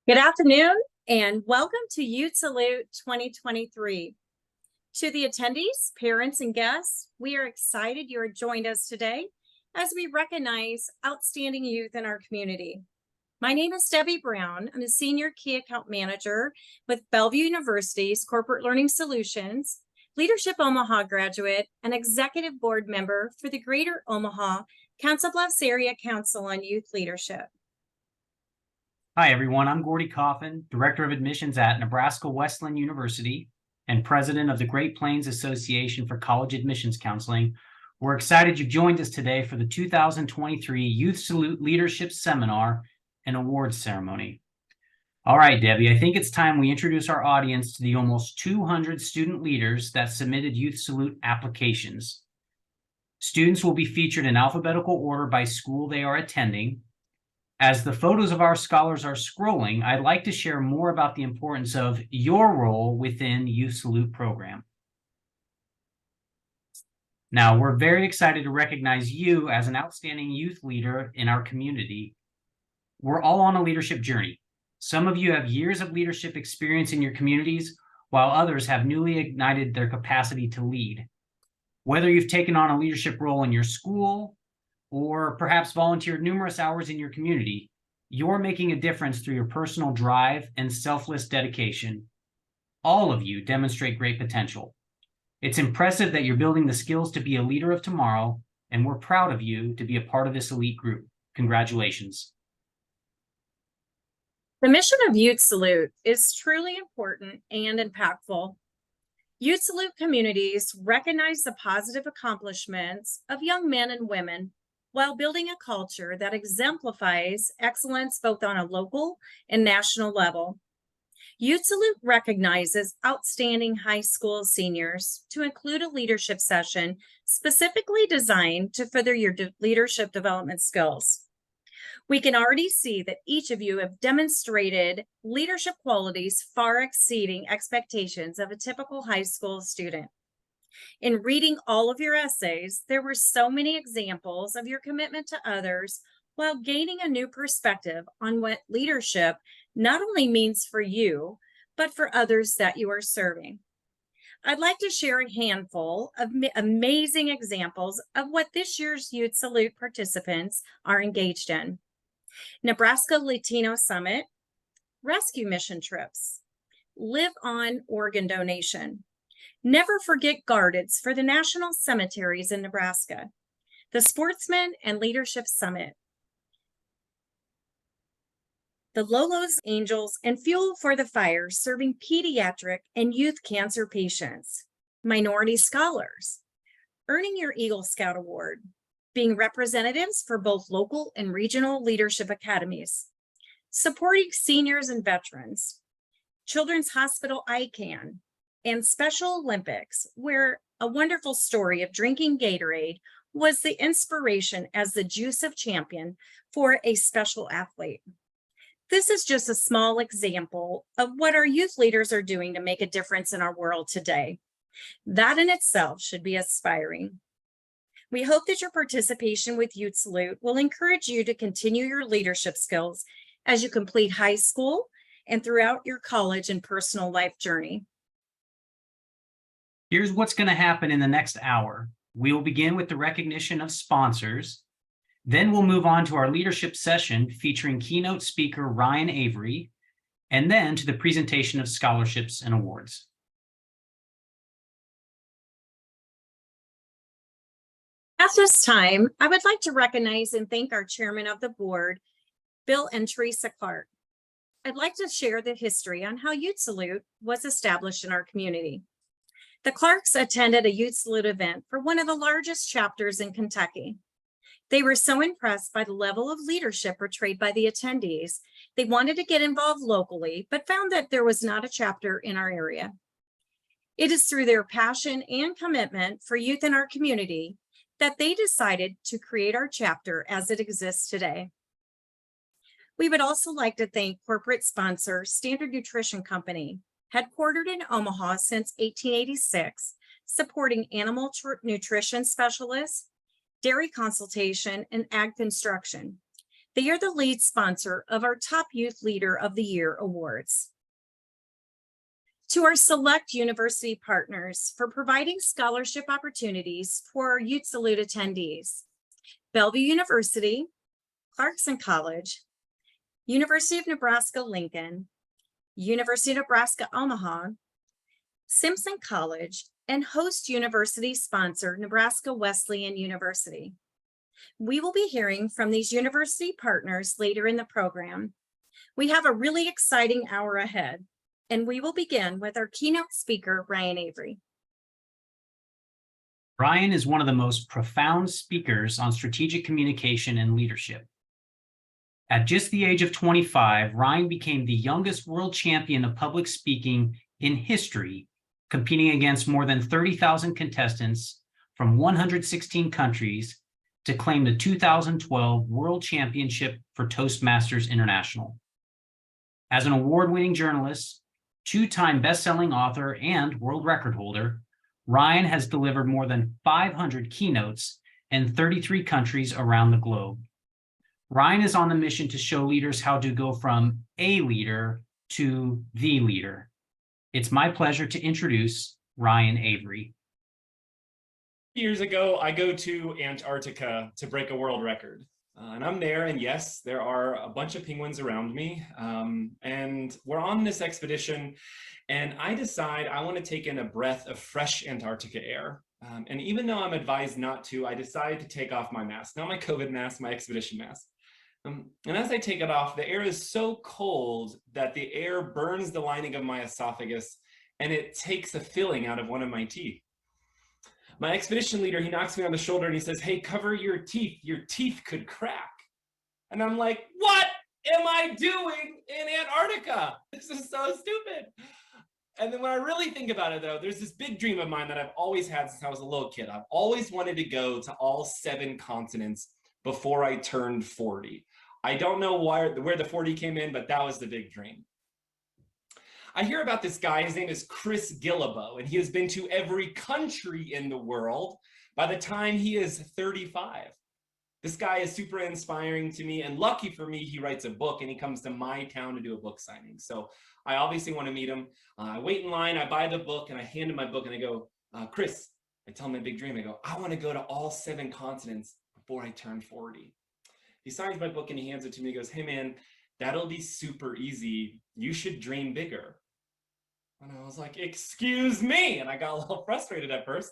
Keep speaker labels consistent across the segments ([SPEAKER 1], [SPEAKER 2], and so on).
[SPEAKER 1] Good afternoon and welcome to Youth Salute 2023. To the attendees, parents, and guests, we are excited you have joined us today as we recognize outstanding youth in our community. My name is Debbie Brown. I'm a Senior Key Account Manager with Bellevue University's Corporate Learning Solutions, Leadership Omaha graduate, and Executive Board Member for the Greater Omaha-Council Area Council on Youth Leadership.
[SPEAKER 2] Hi, everyone. I'm Gordy Coffin, Director of Admissions at Nebraska Wesleyan University and President of the Great Plains Association for College Admissions Counseling. We're excited you've joined us today for the 2023 Youth Salute Leadership Seminar and Awards Ceremony. All right, Debbie, I think it's time we introduce our audience to the almost 200 student leaders that submitted Youth Salute applications. Students will be featured in alphabetical order by school they are attending. As the photos of our scholars are scrolling, I'd like to share more about the importance of your role within the Youth Salute program. Now, we're very excited to recognize you as an outstanding youth leader in our community. We're all on a leadership journey. Some of you have years of leadership experience in your communities, while others have newly ignited their capacity to lead. Whether you've taken on a leadership role in your school, or perhaps volunteered numerous hours in your community, you're making a difference through your personal drive and selfless dedication. All of you demonstrate great potential. It's impressive that you're building the skills to be a leader of tomorrow, and we're proud of you to be a part of this elite group. Congratulations.
[SPEAKER 1] The mission of Youth Salute is truly important and impactful. Youth Salute communities recognize the positive accomplishments of young men and women while building a culture that exemplifies excellence both on a local and national level. Youth Salute recognizes outstanding high school seniors to include a leadership session specifically designed to further your leadership development skills. We can already see that each of you have demonstrated leadership qualities far exceeding expectations of a typical high school student. In reading all of your essays, there were so many examples of your commitment to others while gaining a new perspective on what leadership not only means for you, but for others that you are serving. I'd like to share a handful of amazing examples of what this year's Youth Salute participants are engaged in. Nebraska Latino Summit, rescue mission trips, Live On organ donation, Never Forget Gardens for the National Cemeteries in Nebraska, the Sportsman and Leadership Summit, the Lolo's Angels and Fuel for the Fire serving pediatric and youth cancer patients, Minority Scholars, earning your Eagle Scout Award, being representatives for both local and regional leadership academies, supporting seniors and veterans, Children's Hospital ICANN, and Special Olympics, where a wonderful story of drinking Gatorade was the inspiration as the juice of champion for a special athlete. This is just a small example of what our youth leaders are doing to make a difference in our world today. That in itself should be inspiring. We hope that your participation with Youth Salute will encourage you to continue your leadership skills as you complete high school and throughout your college and personal life journey.
[SPEAKER 2] Here's what's going to happen in the next hour. We will begin with the recognition of sponsors. Then we'll move on to our leadership session featuring keynote speaker Ryan Avery, and then to the presentation of scholarships and awards.
[SPEAKER 1] At this time, I would like to recognize and thank our chairman of the board, Bill and Teresa Clark. I'd like to share the history on how Youth Salute was established in our community. The Clarks attended a Youth Salute event for one of the largest chapters in Kentucky. They were so impressed by the level of leadership portrayed by the attendees, they wanted to get involved locally, but found that there was not a chapter in our area. It is through their passion and commitment for youth in our community that they decided to create our chapter as it exists today. We would also like to thank corporate sponsor Standard Nutrition Company, headquartered in Omaha since 1886, supporting animal nutrition specialists, dairy consultation, and ag construction. They are the lead sponsor of our Top Youth Leader of the Year awards. To our select university partners for providing scholarship opportunities for our Youth Salute attendees: Bellevue University, Clarkson College, University of Nebraska-Lincoln, University of Nebraska-Omaha, Simpson College, and host university sponsor Nebraska Wesleyan University. We will be hearing from these university partners later in the program. We have a really exciting hour ahead, and we will begin with our keynote speaker, Ryan Avery.
[SPEAKER 2] Ryan is one of the most profound speakers on strategic communication and leadership. At just the age of 25, Ryan became the youngest world champion of public speaking in history, competing against more than 30,000 contestants from 116 countries to claim the 2012 World Championship for Toastmasters International. As an award-winning journalist, two-time best-selling author, and world record holder, Ryan has delivered more than 500 keynotes in 33 countries around the globe. Ryan is on the mission to show leaders how to go from a leader to the leader. It's my pleasure to introduce Ryan Avery.
[SPEAKER 3] Years ago, I go to Antarctica to break a world record. And I'm there, and yes, there are a bunch of penguins around me. And we're on this expedition, and I decide I want to take in a breath of fresh Antarctica air. And even though I'm advised not to, I decide to take off my mask, not my COVID mask, my expedition mask. And as I take it off, the air is so cold that the air burns the lining of my esophagus, and it takes a filling out of one of my teeth. My expedition leader, he knocks me on the shoulder and he says, "Hey, cover your teeth could crack." And I'm like, what am I doing in Antarctica? This is so stupid. And then when I really think about it though, there's this big dream of mine that I've always had since I was a little kid. I've always wanted to go to all 7 continents before I turned 40. I don't know where the 40 came in, but that was the big dream. I hear about this guy, his name is Chris Guillebeau, and he has been to every country in the world by the time he is 35. This guy is super inspiring to me, and lucky for me, he writes a book and he comes to my town to do a book signing. So I obviously want to meet him. I wait in line, I buy the book, and I hand him my book and I go, "Chris," I tell him my big dream. I go, "I want to go to all 7 continents before I turn 40. He signs my book and he hands it to me. He goes, "Hey man, that'll be super easy. You should dream bigger." And I was like, "Excuse me." And I got a little frustrated at first.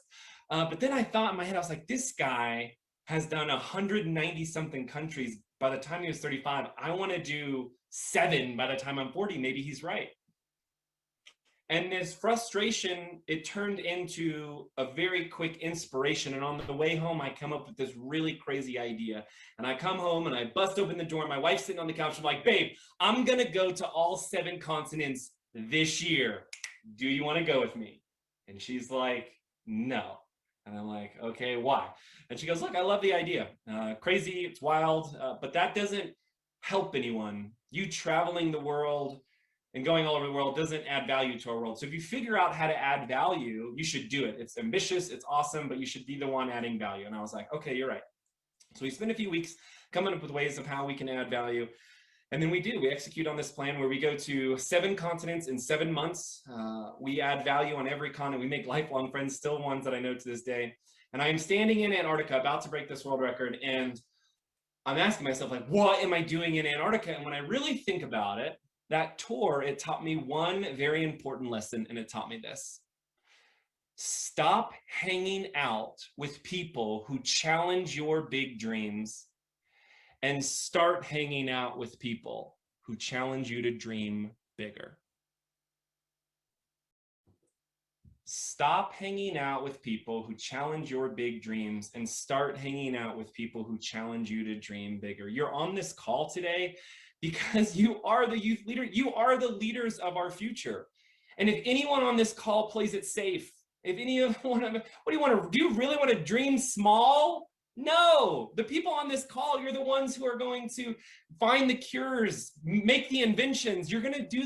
[SPEAKER 3] But then I thought in my head, I was like, this guy has done 190 something countries by the time he was 35. I want to do 7 by the time I'm 40. Maybe he's right. And this frustration, it turned into a very quick inspiration. And on the way home, I come up with this really crazy idea. And I come home and I bust open the door. My wife's sitting on the couch. I'm like, "Babe, I'm going to go to all 7 continents this year. Do you want to go with me?" And she's like, "No." And I'm like, "Okay, why?" And she goes, "Look, I love the idea. Crazy, it's wild, but that doesn't help anyone. You traveling the world and going all over the world doesn't add value to our world. So if you figure out how to add value, you should do it. It's ambitious, it's awesome, but you should be the one adding value." And I was like, "Okay, you're right." So we spent a few weeks coming up with ways of how we can add value. And then we execute on this plan where we go to 7 continents in 7 months. We add value on every continent. We make lifelong friends, still ones that I know to this day. And I am standing in Antarctica about to break this world record. And I'm asking myself, like, what am I doing in Antarctica? And when I really think about it, that tour, it taught me one very important lesson. And it taught me this: stop hanging out with people who challenge your big dreams, and start hanging out with people who challenge you to dream bigger. Stop hanging out with people who challenge your big dreams and start hanging out with people who challenge you to dream bigger. You're on this call today because you are the youth leader. You are the leaders of our future. And if anyone on this call plays it safe, if any of one of, what do you want to do? You really want to dream small? No, the people on this call, you're the ones who are going to find the cures, make the inventions. You're going to do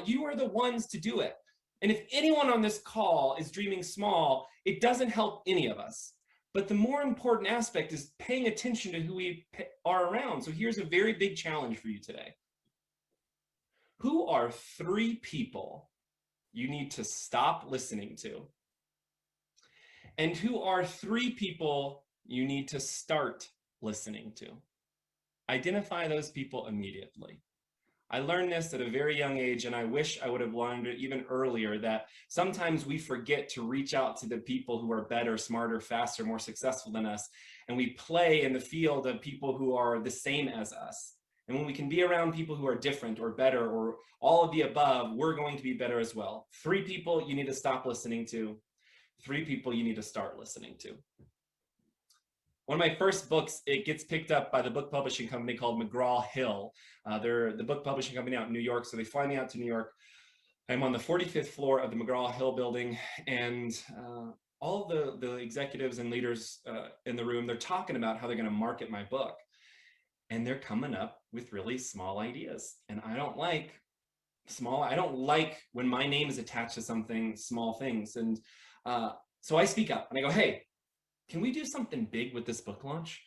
[SPEAKER 3] you are the ones to do it. And if anyone on this call is dreaming small, it doesn't help any of us. But the more important aspect is paying attention to who we are around. So here's a very big challenge for you today. Who are 3 people you need to stop listening to? And who are 3 people you need to start listening to? Identify those people immediately. I learned this at a very young age, and I wish I would have learned it even earlier, that sometimes we forget to reach out to the people who are better, smarter, faster, more successful than us, and we play in the field of people who are the same as us. And when we can be around people who are different or better or all of the above, we're going to be better as well. 3 people you need to stop listening to. 3 people you need to start listening to. One of my first books, it gets picked up by the book publishing company called McGraw-Hill. They're the book publishing company out in New York, so they fly me out to New York. I'm on the 45th floor of the McGraw-Hill building, and all the executives and leaders in the room, they're talking about how they're going to market my book. And they're coming up with really small ideas. And I don't like when my name is attached to something, small things. And so I speak up and I go, hey, can we do something big with this book launch?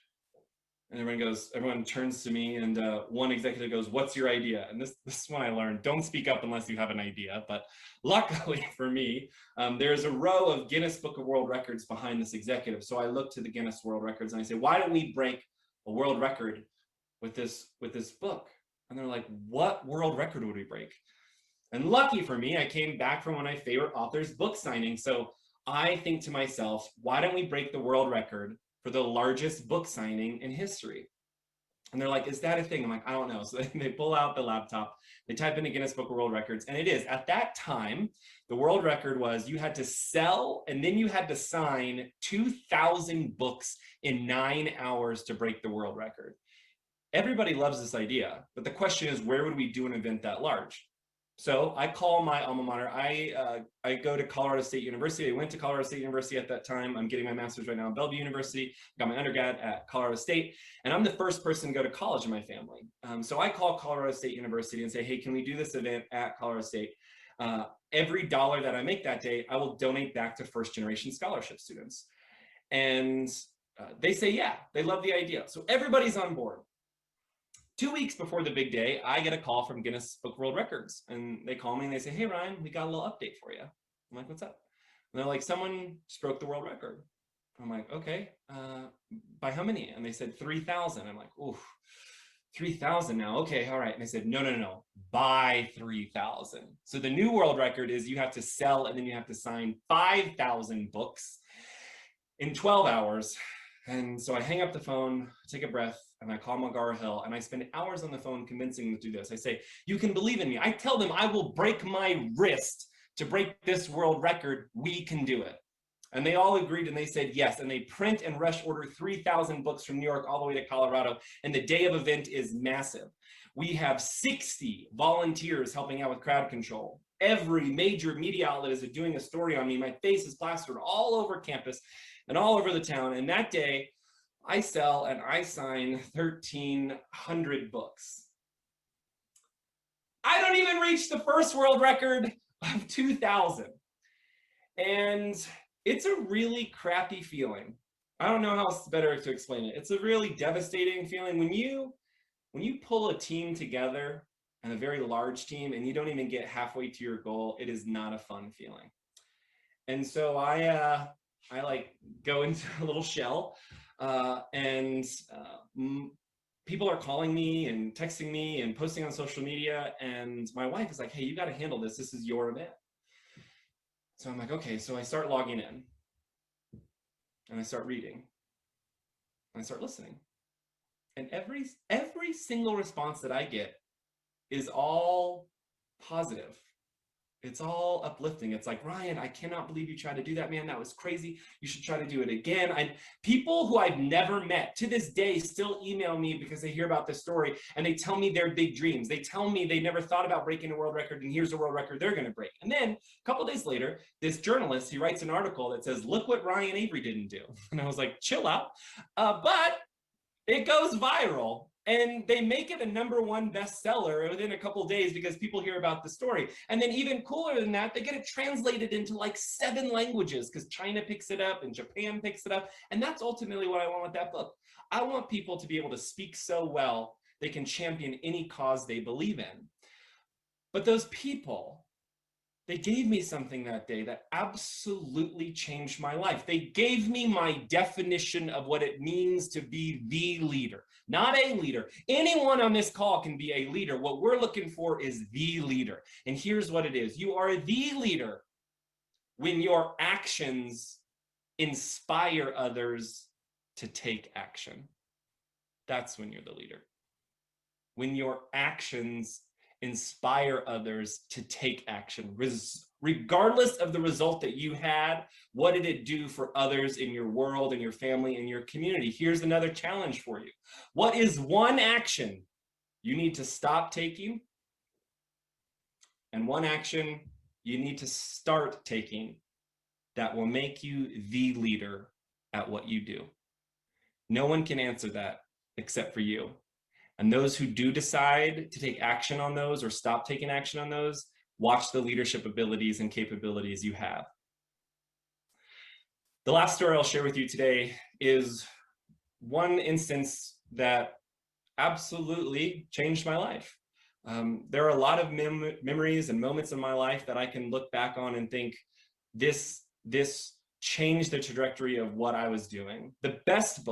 [SPEAKER 3] And everyone turns to me, and one executive goes, what's your idea? And this is when I learned, don't speak up unless you have an idea. But luckily for me, there's a row of Guinness Book of World Records behind this executive. So I look to the Guinness World Records and I say, why don't we break a world record with this book? And they're like, what world record would we break? And lucky for me, I came back from one of my favorite authors' book signing. So I think to myself, why don't we break the world record for the largest book signing in history? And they're like, is that a thing? I'm like, I don't know. So they pull out the laptop, they type in the Guinness Book of World Records, and it is. At that time, the world record was you had to sell and then you had to sign 2,000 books in 9 hours to break the world record. Everybody loves this idea, but the question is, where would we do an event that large? So I call my alma mater. I go to Colorado State University. I went to Colorado State University at that time. I'm getting my master's right now at Bellevue University. Got my undergrad at Colorado State, and I'm the first person to go to college in my family. So I call Colorado State University and say, hey, can we do this event at Colorado State? Every dollar that I make that day, I will donate back to first-generation scholarship students. And they say, yeah, they love the idea. So everybody's on board. 2 weeks before the big day, I get a call from Guinness Book World Records, and they call me and they say, hey, Ryan, we got a little update for you. I'm like, what's up? And they're like, someone just broke the world record. I'm like, okay, by how many? And they said 3,000. I'm like, ooh, 3,000 now. Okay, all right. And they said, no, by 3,000. So the new world record is you have to sell and then you have to sign 5,000 books in 12 hours. And so I hang up the phone, take a breath, and I call McGraw-Hill, and I spend hours on the phone convincing them to do this. I say, you can believe in me. I tell them I will break my wrist to break this world record. We can do it. And they all agreed, and they said yes. And they print and rush order 3,000 books from New York all the way to Colorado. And the day of event is massive. We have 60 volunteers helping out with crowd control. Every major media outlet is doing a story on me. My face is plastered all over campus and all over the town. And that day, I sell and I sign 1,300 books. I don't even reach the first world record of 2,000. And it's a really crappy feeling. I don't know how else better to explain it. It's a really devastating feeling when you pull a team together, and a very large team, and you don't even get halfway to your goal. It is not a fun feeling. And so I like go into a little shell, and people are calling me and texting me and posting on social media, and my wife is like, hey, you got to handle this. This is your event. So I'm like, okay. So I start logging in, and I start reading, and I start listening. And every single response that I get is all positive. It's all uplifting. It's like, Ryan, I cannot believe you tried to do that, man. That was crazy. You should try to do it again. And people who I've never met to this day still email me because they hear about this story and they tell me their big dreams. They tell me they never thought about breaking a world record, and here's a world record they're going to break. And then a couple days later, this journalist, he writes an article that says, look what Ryan Avery didn't do. And I was like, chill out. But it goes viral. And they make it a #1 bestseller within a couple of days because people hear about the story. And then even cooler than that, they get it translated into like 7 languages because China picks it up and Japan picks it up. And that's ultimately what I want with that book. I want people to be able to speak so well they can champion any cause they believe in. But those people, they gave me something that day that absolutely changed my life. They gave me my definition of what it means to be the leader, not a leader. Anyone on this call can be a leader. What we're looking for is the leader. And here's what it is. You are the leader when your actions inspire others to take action. That's when you're the leader. When your actions inspire others to take action. Regardless of the result that you had, what did it do for others in your world, in your family, in your community? Here's another challenge for you. What is one action you need to stop taking? And one action you need to start taking that will make you the leader at what you do? No one can answer that except for you. And those who do decide to take action on those or stop taking action on those, watch the leadership abilities and capabilities you have. The last story I'll share with you today is one instance that absolutely changed my life. There are a lot of memories and moments in my life that I can look back on and think this changed the trajectory of what I was doing. The best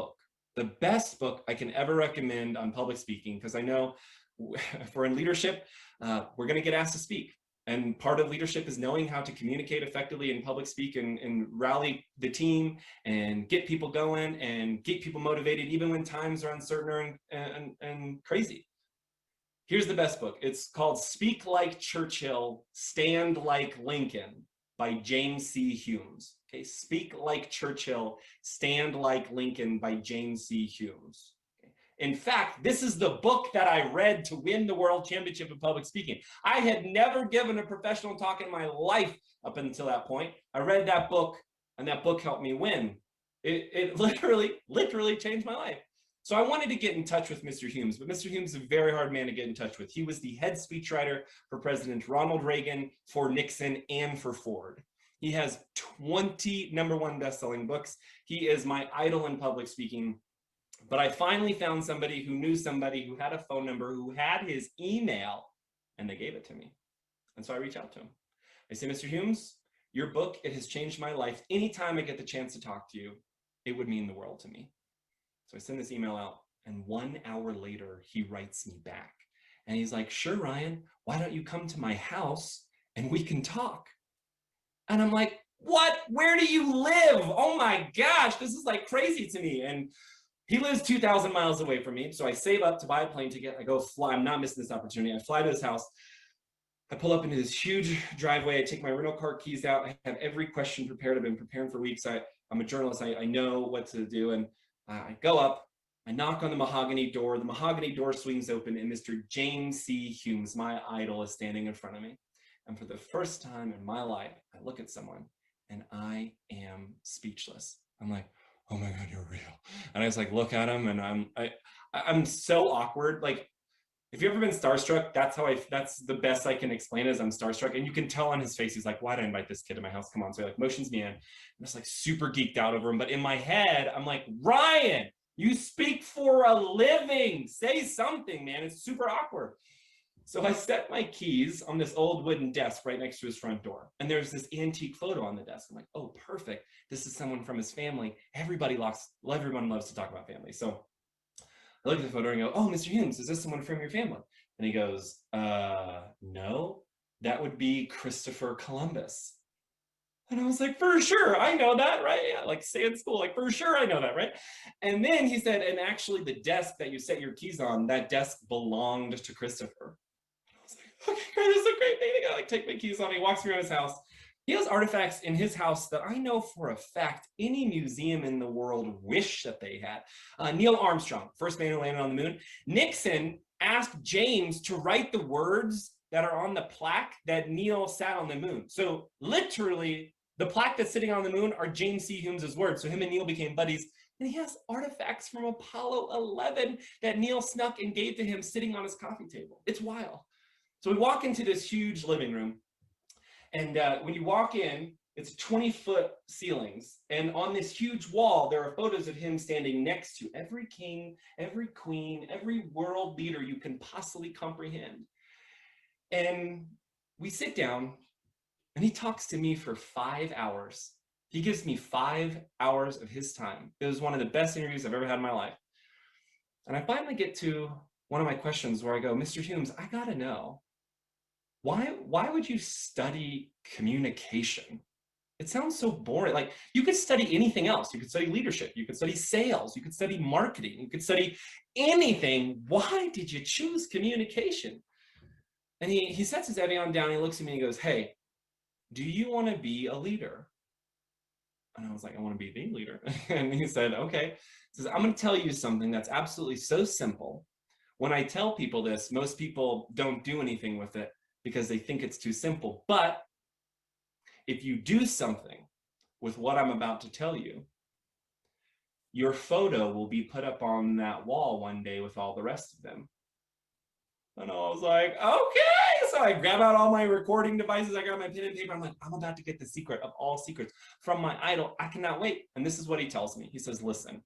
[SPEAKER 3] book I can ever recommend on public speaking, because I know if we're in leadership, we're going to get asked to speak. And part of leadership is knowing how to communicate effectively in public speak and rally the team and get people going and get people motivated, even when times are uncertain and crazy. Here's the best book. It's called Speak Like Churchill, Stand Like Lincoln by James C. Humes. Okay, Speak Like Churchill, Stand Like Lincoln by James C. Humes. Okay. In fact, this is the book that I read to win the World Championship of Public Speaking. I had never given a professional talk in my life up until that point. I read that book, and that book helped me win. It literally changed my life. So I wanted to get in touch with Mr. Humes, but Mr. Humes is a very hard man to get in touch with. He was the head speechwriter for President Ronald Reagan, for Nixon, and for Ford. He has 20 #1 best-selling books. He is my idol in public speaking. But I finally found somebody who knew somebody who had a phone number, who had his email, and they gave it to me. And so I reached out to him. I said, Mr. Humes, your book, it has changed my life. Anytime I get the chance to talk to you, it would mean the world to me. So I send this email out, and 1 hour later, he writes me back. And he's like, sure, Ryan, why don't you come to my house and we can talk? And I'm like, what? Where do you live? Oh my gosh, this is like crazy to me. And he lives 2,000 miles away from me. So I save up to buy a plane ticket. I go fly. I'm not missing this opportunity. I fly to his house. I pull up into this huge driveway. I take my rental car keys out. I have every question prepared. I've been preparing for weeks. I'm a journalist. I know what to do. And I go up. I knock on the mahogany door. The mahogany door swings open, and Mr. James C. Humes, my idol, is standing in front of me. And for the first time in my life, I look at someone and I am speechless. I'm like, oh my God, you're real. And I just like look at him, and I'm so awkward. Like, if you've ever been starstruck, that's the best I can explain it, is I'm starstruck. And you can tell on his face, he's like, why did I invite this kid to my house? Come on. So he like motions me in. I'm just like super geeked out over him. But in my head, I'm like, Ryan, you speak for a living. Say something, man. It's super awkward. So I set my keys on this old wooden desk right next to his front door. And there's this antique photo on the desk. I'm like, oh, perfect. This is someone from his family. Everyone loves to talk about family. So I look at the photo and go, oh, Mr. Humes, is this someone from your family? And he goes, no, that would be Christopher Columbus. And I was like, for sure, I know that, right? Yeah, like say in school, like for sure, I know that, right? And then he said, and actually the desk that you set your keys on, that desk belonged to Christopher. And I was like, okay, great, this is a great thing. I like take my keys on. He walks me around his house. He has artifacts in his house that I know for a fact any museum in the world wish that they had. Neil Armstrong, first man who landed on the moon. Nixon asked James to write the words that are on the plaque that Neil sat on the moon. So literally, the plaque that's sitting on the moon are James C. Humes' words. So him and Neil became buddies. And he has artifacts from Apollo 11 that Neil snuck and gave to him sitting on his coffee table. It's wild. So we walk into this huge living room. And when you walk in, it's 20-foot ceilings. And on this huge wall, there are photos of him standing next to every king, every queen, every world leader you can possibly comprehend. And we sit down and he talks to me for 5 hours. He gives me 5 hours of his time. It was one of the best interviews I've ever had in my life. And I finally get to one of my questions where I go, Mr. Humes, I gotta know, why would you study communication? It sounds so boring. Like, you could study anything else. You could study leadership. You could study sales. You could study marketing. You could study anything. Why did you choose communication? And he sets his Evian down. He looks at me and he goes, hey, do you want to be a leader? And I was like, I want to be the leader. And he said, okay. He says, I'm going to tell you something that's absolutely so simple. When I tell people this, most people don't do anything with it because they think it's too simple. But if you do something with what I'm about to tell you, your photo will be put up on that wall one day with all the rest of them. And I was like, okay. So I grab out all my recording devices. I got my pen and paper. I'm like, I'm about to get the secret of all secrets from my idol. I cannot wait. And this is what he tells me. He says, listen,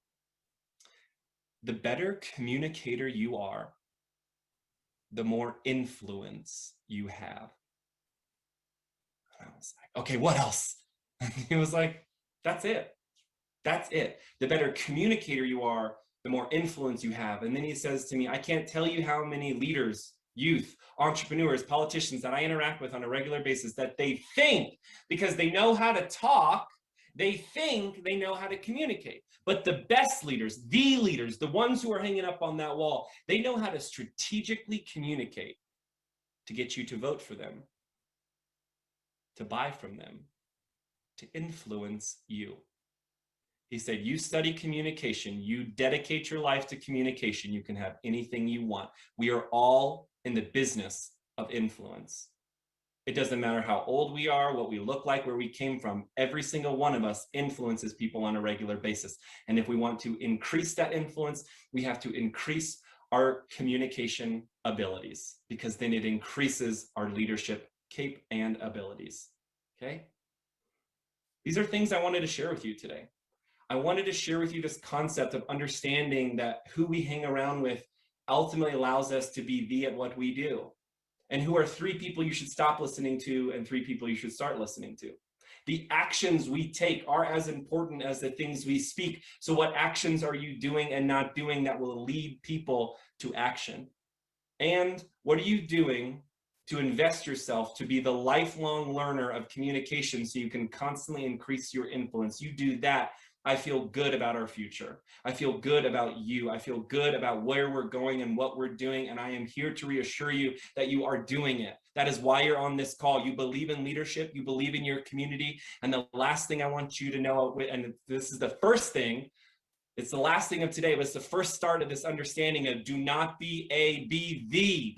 [SPEAKER 3] the better communicator you are, the more influence you have. And I was like, okay, what else? And he was like, that's it. That's it. The better communicator you are, the more influence you have. And then he says to me, I can't tell you how many leaders, youth, entrepreneurs, politicians that I interact with on a regular basis that they think, because they know how to talk, they think they know how to communicate. But the best leaders, the ones who are hanging up on that wall, they know how to strategically communicate to get you to vote for them, to buy from them, to influence you. He said, you study communication, you dedicate your life to communication, you can have anything you want. We are all in the business of influence. It doesn't matter how old we are, what we look like, where we came from. Every single one of us influences people on a regular basis. And if we want to increase that influence, we have to increase our communication abilities, because then it increases our leadership cape and abilities. Okay? These are things I wanted to share with you today. I wanted to share with you this concept of understanding that who we hang around with ultimately allows us to be the at what we do. And who are 3 people you should stop listening to and 3 people you should start listening to. The actions we take are as important as the things we speak. So what actions are you doing and not doing that will lead people to action? And what are you doing to invest yourself to be the lifelong learner of communication so you can constantly increase your influence? You do that, I feel good about our future. I feel good about you. I feel good about where we're going and what we're doing. And I am here to reassure you that you are doing it. That is why you're on this call. You believe in leadership. You believe in your community. And the last thing I want you to know, and this is the first thing, it's the last thing of today, but it's the first start of this understanding of do not be a, be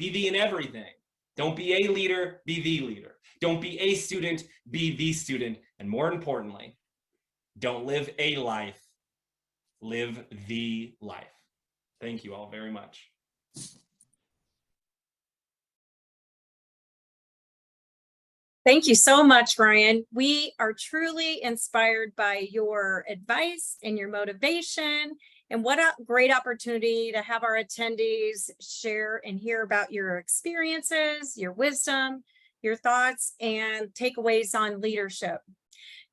[SPEAKER 3] the in everything. Don't be a leader, be the leader. Don't be a student, be the student. And more importantly, don't live a life, live the life. Thank you all very much.
[SPEAKER 1] Thank you so much, Ryan. We are truly inspired by your advice and your motivation. And what a great opportunity to have our attendees share and hear about your experiences, your wisdom, your thoughts, and takeaways on leadership.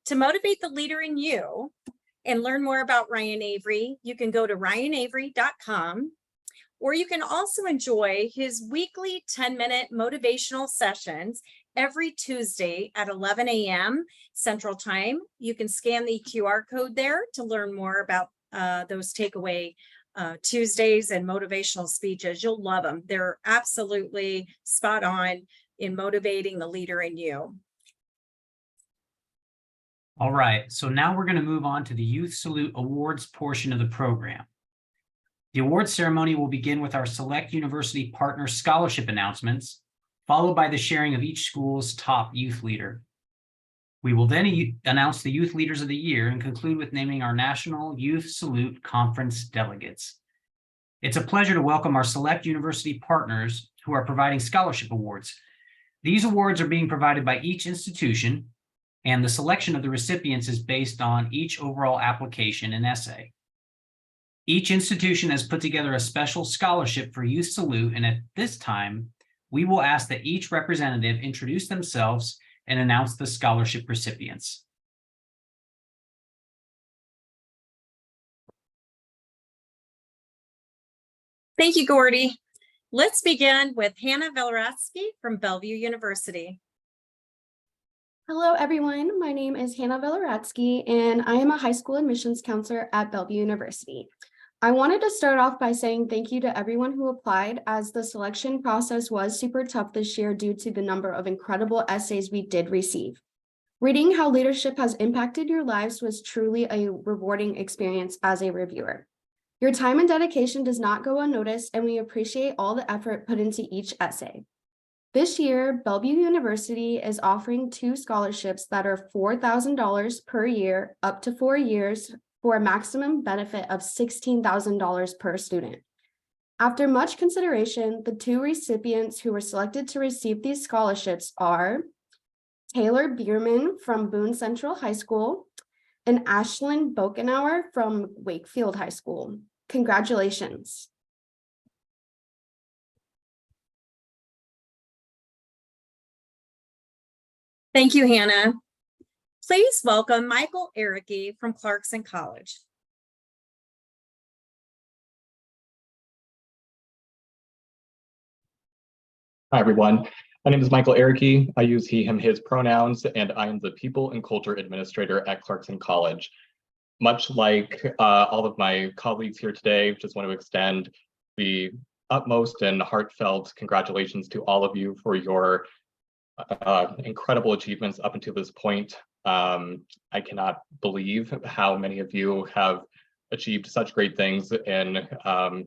[SPEAKER 1] To motivate the leader in you and learn more about Ryan Avery, you can go to ryanavery.com, or you can also enjoy his weekly 10-minute motivational sessions every Tuesday at 11 a.m. Central Time. You can scan the QR code there to learn more about those takeaway Tuesdays and motivational speeches. You'll love them. They're absolutely spot on in motivating the leader in you.
[SPEAKER 2] All right, so now we're going to move on to the Youth Salute Awards portion of the program. The awards ceremony will begin with our select university partner scholarship announcements, followed by the sharing of each school's top youth leader. We will then announce the Youth Leaders of the Year and conclude with naming our National Youth Salute Conference delegates. It's a pleasure to welcome our select university partners who are providing scholarship awards. These awards are being provided by each institution, and the selection of the recipients is based on each overall application and essay. Each institution has put together a special scholarship for Youth Salute, and at this time, we will ask that each representative introduce themselves and announce the scholarship recipients.
[SPEAKER 1] Thank you, Gordy. Let's begin with Hannah Velratsky from Bellevue University.
[SPEAKER 4] Hello, everyone. My name is Hannah Velratsky, and I am a high school admissions counselor at Bellevue University. I wanted to start off by saying thank you to everyone who applied, as the selection process was super tough this year due to the number of incredible essays we did receive. Reading how leadership has impacted your lives was truly a rewarding experience as a reviewer. Your time and dedication does not go unnoticed, and we appreciate all the effort put into each essay. This year, Bellevue University is offering 2 scholarships that are $4,000 per year, up to 4 years, for a maximum benefit of $16,000 per student. After much consideration, the 2 recipients who were selected to receive these scholarships are Taylor Bierman from Boone Central High School and Ashlyn Bokenauer from Wakefield High School. Congratulations.
[SPEAKER 1] Thank you, Hannah. Please welcome Michael Erickey from Clarkson College.
[SPEAKER 5] Hi, everyone. My name is Michael Erickey. I use he, him, his pronouns, and I am the People and Culture Administrator at Clarkson College. Much like all of my colleagues here today, just want to extend the utmost and heartfelt congratulations to all of you for your incredible achievements up until this point. I cannot believe how many of you have achieved such great things in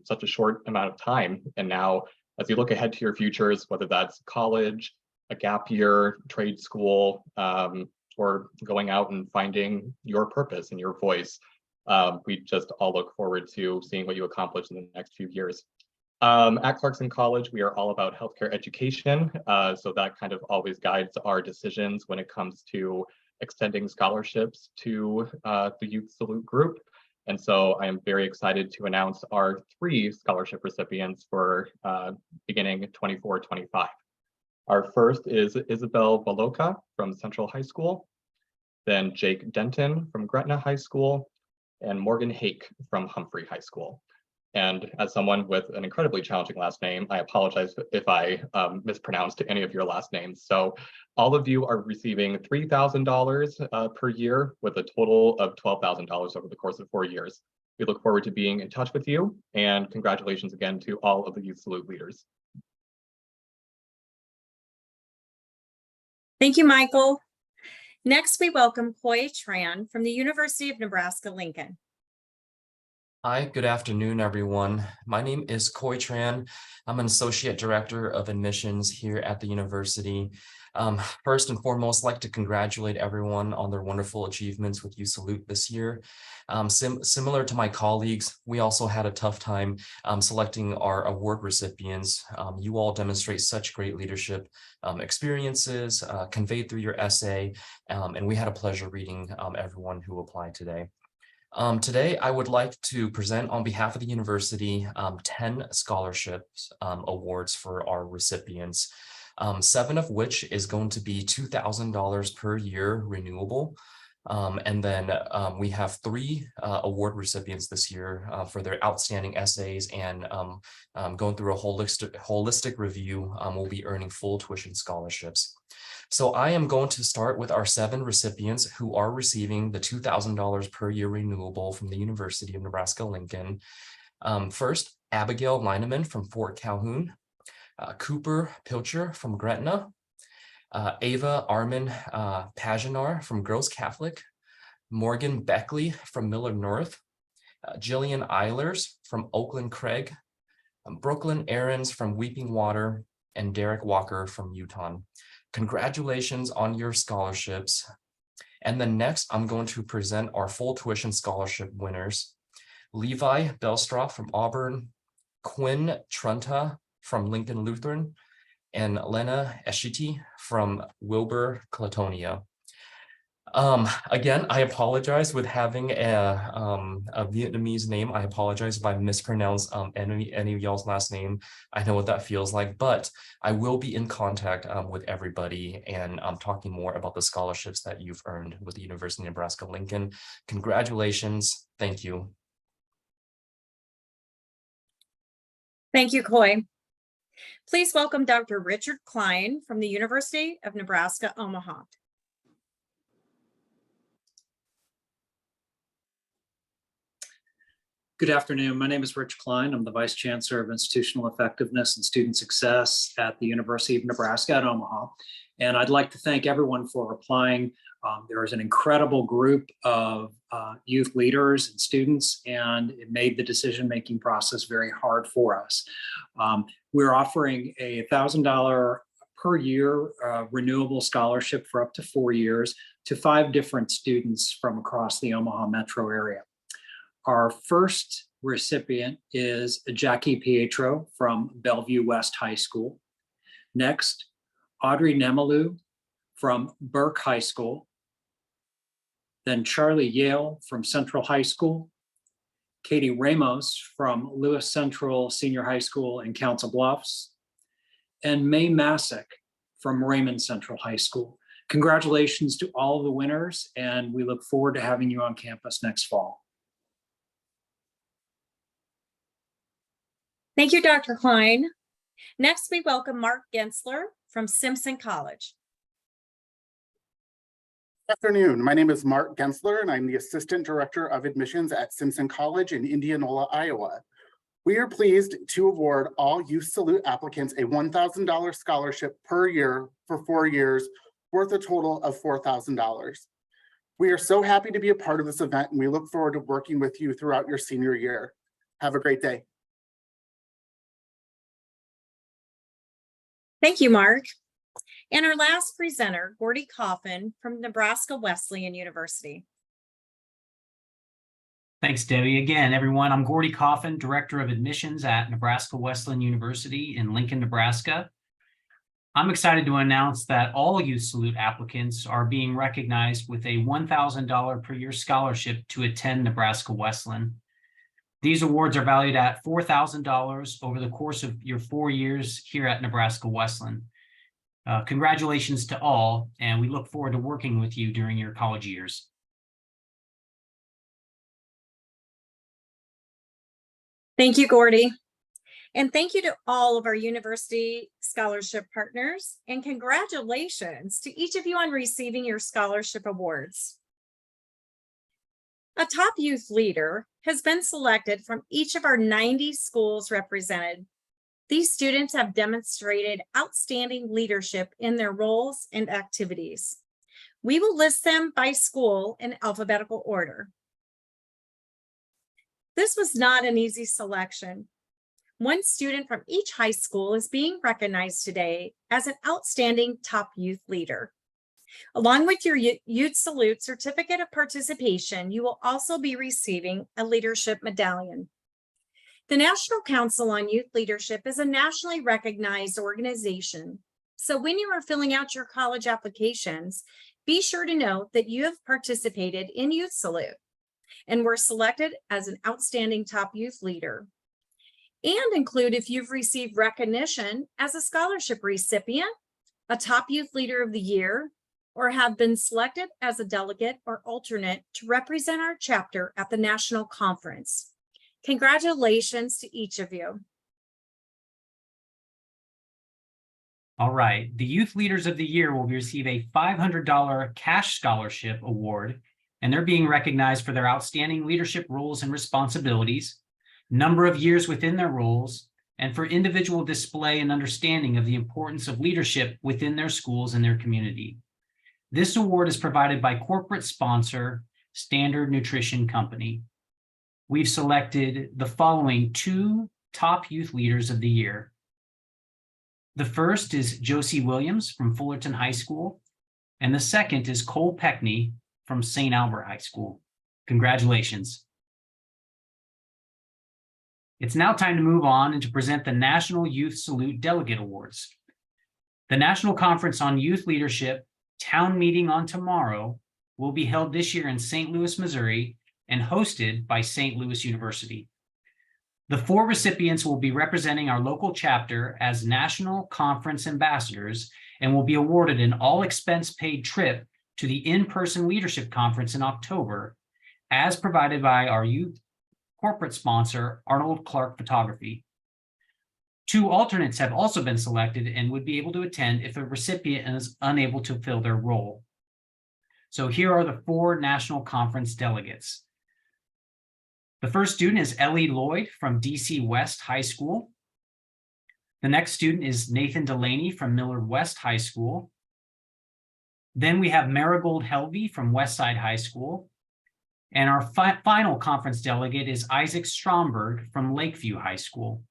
[SPEAKER 5] such a short amount of time. And now, as you look ahead to your futures, whether that's college, a gap year, trade school, or going out and finding your purpose and your voice, we just all look forward to seeing what you accomplish in the next few years. At Clarkson College, we are all about healthcare education, so that kind of always guides our decisions when it comes to extending scholarships to the Youth Salute group. And so I am very excited to announce our 3 scholarship recipients for beginning 24-25. Our first is Isabel Valoka from Central High School, then Jake Denton from Gretna High School, and Morgan Hake from Humphrey High School. And as someone with an incredibly challenging last name, I apologize if I mispronounced any of your last names. So all of you are receiving $3,000 per year with a total of $12,000 over the course of 4 years. We look forward to being in touch with you, and congratulations again to all of the Youth Salute leaders.
[SPEAKER 1] Thank you, Michael. Next, we welcome Coy Tran from the University of Nebraska-Lincoln.
[SPEAKER 6] Hi, good afternoon, everyone. My name is Coy Tran. I'm an Associate Director of Admissions here at the university. First and foremost, I'd like to congratulate everyone on their wonderful achievements with Youth Salute this year. Similar to my colleagues, we also had a tough time selecting our award recipients. You all demonstrate such great leadership experiences conveyed through your essay, and we had a pleasure reading everyone who applied today. Today, I would like to present on behalf of the university 10 scholarships awards for our recipients, 7 of which is going to be $2,000 per year renewable. And then we have 3 award recipients this year for their outstanding essays, and going through a holistic review, will be earning full tuition scholarships. So I am going to start with our 7 recipients who are receiving the $2,000 per year renewable from the University of Nebraska-Lincoln. First, Abigail Lineman from Fort Calhoun, Cooper Pilcher from Gretna, Ava Armin Paginar from Gross Catholic, Morgan Beckley from Millard North, Jillian Eilers from Oakland Craig, Brooklyn Ahrens from Weeping Water, and Derek Walker from Utah. Congratulations on your scholarships. And then next, I'm going to present our full tuition scholarship winners. Levi Belstroff from Auburn, Quinn Trunta from Lincoln Lutheran, and Lena Eshiti from Wilbur Clatonia. Again, I apologize with having a Vietnamese name. I apologize if I mispronounce any of y'all's last name. I know what that feels like, but I will be in contact with everybody and talking more about the scholarships that you've earned with the University of Nebraska-Lincoln. Congratulations. Thank you.
[SPEAKER 1] Thank you, Coy. Please welcome Dr. Richard Klein from the University of Nebraska, Omaha.
[SPEAKER 7] Good afternoon. My name is Rich Klein. I'm the Vice Chancellor of Institutional Effectiveness and Student Success at the University of Nebraska at Omaha. And I'd like to thank everyone for applying. There is an incredible group of youth leaders and students, and it made the decision-making process very hard for us. We're offering a $1,000 per year renewable scholarship for up to 4 years to 5 different students from across the Omaha metro area. Our first recipient is Jackie Pietro from Bellevue West High School. Next, Audrey Nemalu from Burke High School. Then Charlie Yale from Central High School. Katie Ramos from Lewis Central Senior High School in Council Bluffs. And May Masick from Raymond Central High School. Congratulations to all of the winners, and we look forward to having you on campus next fall.
[SPEAKER 1] Thank you, Dr. Klein. Next, we welcome Mark Gensler from Simpson College.
[SPEAKER 8] Good afternoon. My name is Mark Gensler, and I'm the Assistant Director of Admissions at Simpson College in Indianola, Iowa. We are pleased to award all Youth Salute applicants a $1,000 scholarship per year for 4 years, worth a total of $4,000. We are so happy to be a part of this event, and we look forward to working with you throughout your senior year. Have a great day.
[SPEAKER 1] Thank you, Mark. And our last presenter, Gordy Coffin from Nebraska Wesleyan University.
[SPEAKER 2] Thanks, Debbie. Again, everyone, I'm Gordy Coffin, Director of Admissions at Nebraska Wesleyan University in Lincoln, Nebraska. I'm excited to announce that all Youth Salute applicants are being recognized with a $1,000 per year scholarship to attend Nebraska Wesleyan. These awards are valued at $4,000 over the course of your 4 years here at Nebraska Wesleyan. Congratulations to all, and we look forward to working with you during your college years.
[SPEAKER 1] Thank you, Gordy. And thank you to all of our university scholarship partners, and congratulations to each of you on receiving your scholarship awards. A top youth leader has been selected from each of our 90 schools represented. These students have demonstrated outstanding leadership in their roles and activities. We will list them by school in alphabetical order. This was not an easy selection. One student from each high school is being recognized today as an outstanding top youth leader. Along with your Youth Salute Certificate of Participation, you will also be receiving a leadership medallion. The National Council on Youth Leadership is a nationally recognized organization. So when you are filling out your college applications, be sure to note that you have participated in Youth Salute and were selected as an outstanding top youth leader. And include if you've received recognition as a scholarship recipient, a top youth leader of the year, or have been selected as a delegate or alternate to represent our chapter at the national conference. Congratulations to each of you.
[SPEAKER 2] All right, the Youth Leaders of the Year will receive a $500 cash scholarship award, and they're being recognized for their outstanding leadership roles and responsibilities, number of years within their roles, and for individual display and understanding of the importance of leadership within their schools and their community. This award is provided by corporate sponsor, Standard Nutrition Company. We've selected the following 2 top youth leaders of the year. The first is Josie Williams from Fullerton High School. And the second is Cole Peckney from St. Albert High School. Congratulations. It's now time to move on and to present the National Youth Salute Delegate Awards. The National Conference on Youth Leadership Town Meeting on tomorrow will be held this year in St. Louis, Missouri, and hosted by St. Louis University. The 4 recipients will be representing our local chapter as National Conference Ambassadors and will be awarded an all-expense-paid trip to the in-person leadership conference in October, as provided by our youth corporate sponsor, Arnold Clark Photography. 2 alternates have also been selected and would be able to attend if a recipient is unable to fill their role. So here are the 4 national conference delegates. The first student is Ellie Lloyd from DC West High School. The next student is Nathan Delaney from Millard West High School. Then we have Marigold Helvey from Westside High School. And our final conference delegate is Isaac Stromberg from Lakeview High School.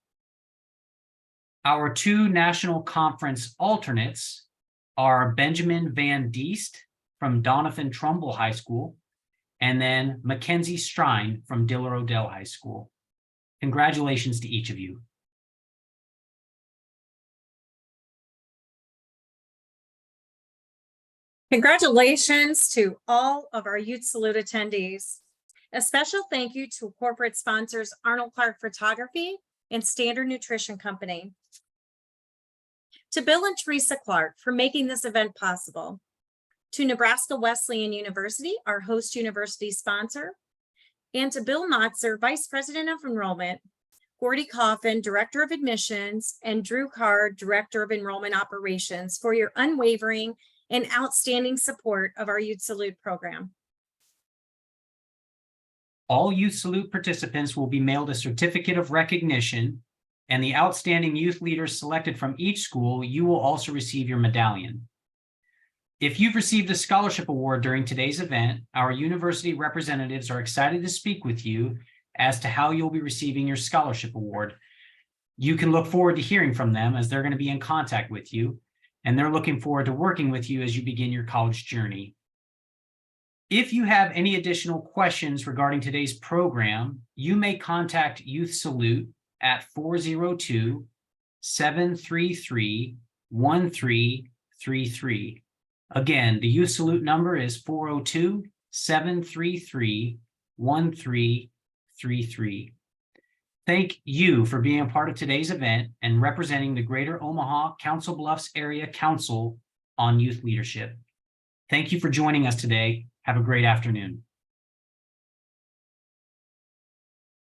[SPEAKER 2] Our 2 national conference alternates are Benjamin Van Diest from Doniphan Trumbull High School, and then Mackenzie Strine from Diller Odell High School. Congratulations to each of you.
[SPEAKER 1] Congratulations to all of our Youth Salute attendees. A special thank you to corporate sponsors Arnold Clark Photography and Standard Nutrition Company. To Bill and Teresa Clark for making this event possible. To Nebraska Wesleyan University, our host university sponsor. And to Bill Motzer, Vice President of Enrollment, Gordy Coffin, Director of Admissions, and Drew Card, Director of Enrollment Operations, for your unwavering and outstanding support of our Youth Salute program.
[SPEAKER 2] All Youth Salute participants will be mailed a certificate of recognition, and the outstanding youth leaders selected from each school, you will also receive your medallion. If you've received a scholarship award during today's event, our university representatives are excited to speak with you as to how you'll be receiving your scholarship award. You can look forward to hearing from them as they're going to be in contact with you, and they're looking forward to working with you as you begin your college journey. If you have any additional questions regarding today's program, you may contact Youth Salute at 402-733-1333. Again, the Youth Salute number is 402-733-1333. Thank you for being a part of today's event and representing the Greater Omaha Council Bluffs Area Council on Youth Leadership. Thank you for joining us today. Have a great afternoon.